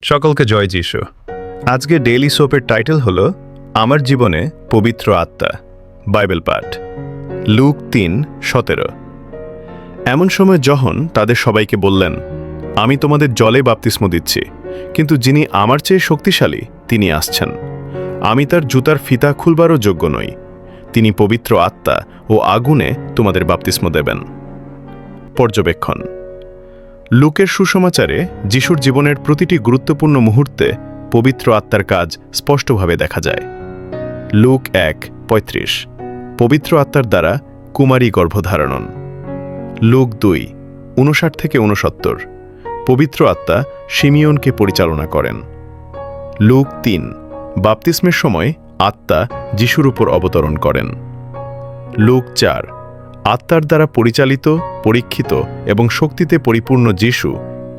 সকলকে জয় যিশু। আজকে ডেইলি সোপের টাইটেল হলো আমার জীবনে পবিত্র আত্মা। বাইবেল পাঠ লুক 3:17। এমন সময় যখন তাদের সবাইকে বললেন, আমি তোমাদের জলে বাপ্তিস্ম দিচ্ছি, কিন্তু যিনি আমার চেয়ে শক্তিশালী তিনি আসছেন। আমি তার জুতার ফিতা খুলবারও যোগ্য নই। তিনি পবিত্র আত্মা ও আগুনে তোমাদের বাপ্তিস্ম দেবেন। পর্যবেক্ষণ: লুকের সুসমাচারে যিশুর জীবনের প্রতিটি গুরুত্বপূর্ণ মুহূর্তে পবিত্র আত্মার কাজ স্পষ্টভাবে দেখা যায়। লুক 1:35 পবিত্র আত্মার দ্বারা কুমারী গর্ভধারণ। লুক 2:59-69 পবিত্র আত্মা শিমিয়নকে পরিচালনা করেন। লুক 3 বাপ্তিস্মের সময় আত্মা যিশুর উপর অবতরণ করেন। লুক 4 আত্মার দ্বারা পরিচালিত, পরীক্ষিত এবং শক্তিতে পরিপূর্ণ যিশু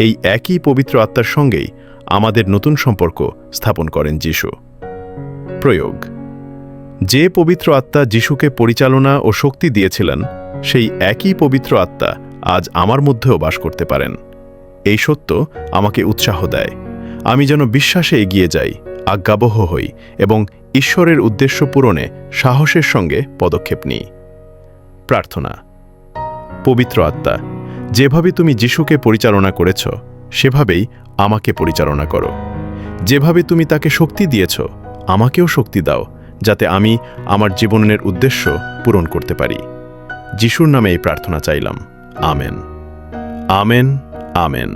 এই একই পবিত্র আত্মার সঙ্গেই আমাদের নতুন সম্পর্ক স্থাপন করেন যিশু। প্রয়োগ: যে পবিত্র আত্মা যিশুকে পরিচালনা ও শক্তি দিয়েছিলেন, সেই একই পবিত্র আত্মা আজ আমার মধ্যেও বাস করতে পারেন। এই সত্য আমাকে উৎসাহ দেয়। আমি যেন বিশ্বাসে এগিয়ে যাই, আজ্ঞাবহ হই এবং ঈশ্বরের উদ্দেশ্য পূরণে সাহসের সঙ্গে পদক্ষেপ নিই। প্রার্থনা: পবিত্র আত্মা, যেভাবে তুমি যিশুকে পরিচালনা করেছ, সেভাবেই আমাকে পরিচালনা করো। যেভাবে তুমি তাকে শক্তি দিয়েছ, আমাকেও শক্তি দাও, যাতে আমি আমার জীবনের উদ্দেশ্য পূরণ করতে পারি। যিশুর নামে এই প্রার্থনা চাইলাম। Amen, amen, amen.